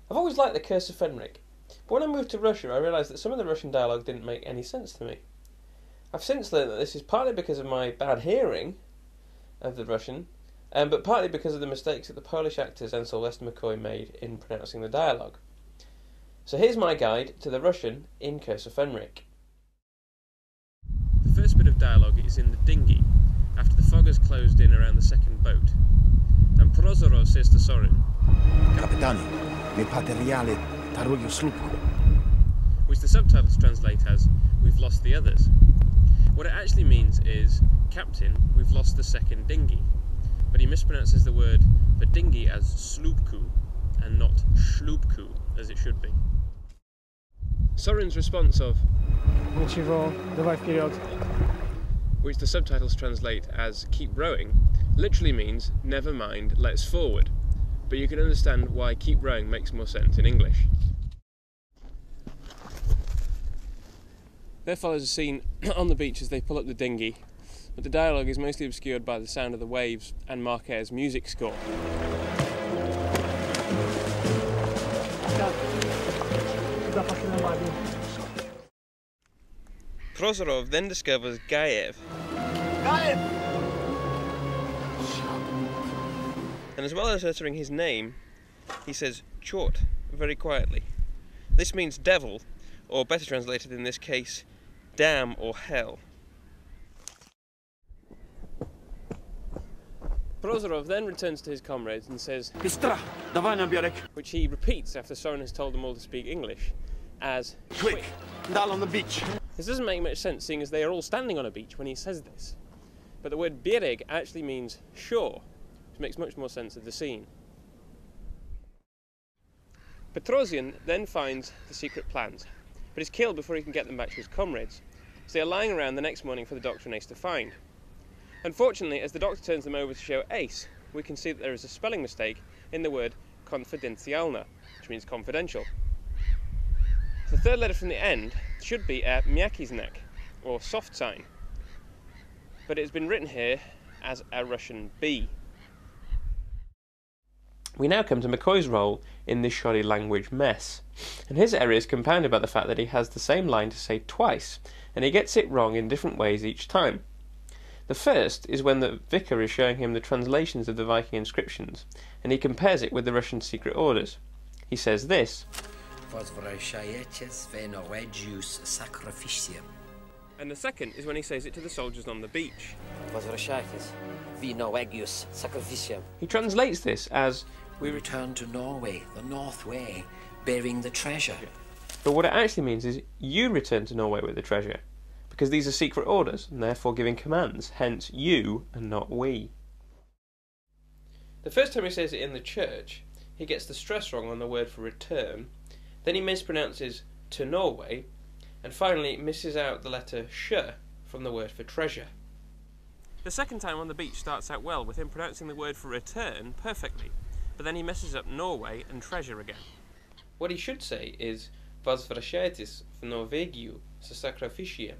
I've always liked the Curse of Fenric, but when I moved to Russia I realised that some of the Russian dialogue didn't make any sense to me. I've since learned that this is partly because of my bad hearing of the Russian, but partly because of the mistakes that the Polish actors and Sylvester McCoy made in pronouncing the dialogue. So here's my guide to the Russian in Curse of Fenric. The first bit of dialogue is in the dinghy, after the fog has closed in around the second boat, and Prozorov says to Sorin, Kapitanie, mi materiale tarują slupku. Which the subtitles translate as, we've lost the others. What it actually means is, Captain, we've lost the second dinghy. But he mispronounces the word for dinghy as slupku, and not shlupku, as it should be. Sorin's response of Ничего, давай вперед, which the subtitles translate as keep rowing, literally means never mind, let's forward. But you can understand why keep rowing makes more sense in English. There follows a scene on the beach as they pull up the dinghy, but the dialogue is mostly obscured by the sound of the waves and Marquez's music score. Prozorov then discovers Gaev. And as well as uttering his name, he says "chort" very quietly. This means devil, or better translated in this case, damn or hell. Prozorov then returns to his comrades and says, which he repeats after Sorin has told them all to speak English, as Quick, down on the beach. This doesn't make much sense, seeing as they are all standing on a beach when he says this. But the word bereg actually means shore, which makes much more sense of the scene. Petrosian then finds the secret plans, but is killed before he can get them back to his comrades, so they are lying around the next morning for the Doctor and Ace to find. Unfortunately, as the Doctor turns them over to show Ace, we can see that there is a spelling mistake in the word konfidencialna, which means confidential. The third letter from the end should be a miakiznak, or soft sign, but it has been written here as a Russian B. We now come to McCoy's role in this shoddy language mess, and his error is compounded by the fact that he has the same line to say twice, and he gets it wrong in different ways each time. The first is when the vicar is showing him the translations of the Viking inscriptions, and he compares it with the Russian secret orders. He says this, and the second is when he says it to the soldiers on the beach. He translates this as, we return to Norway, the North Way, bearing the treasure. But what it actually means is, you return to Norway with the treasure, because these are secret orders, and therefore giving commands, hence you and not we. The first time he says it in the church, he gets the stress wrong on the word for return, then he mispronounces to Norway, and finally misses out the letter sh from the word for treasure. The second time on the beach starts out well, with him pronouncing the word for return perfectly, but then he messes up Norway and treasure again. What he should say is Возвращайтесь в Норвегию со сокровищем.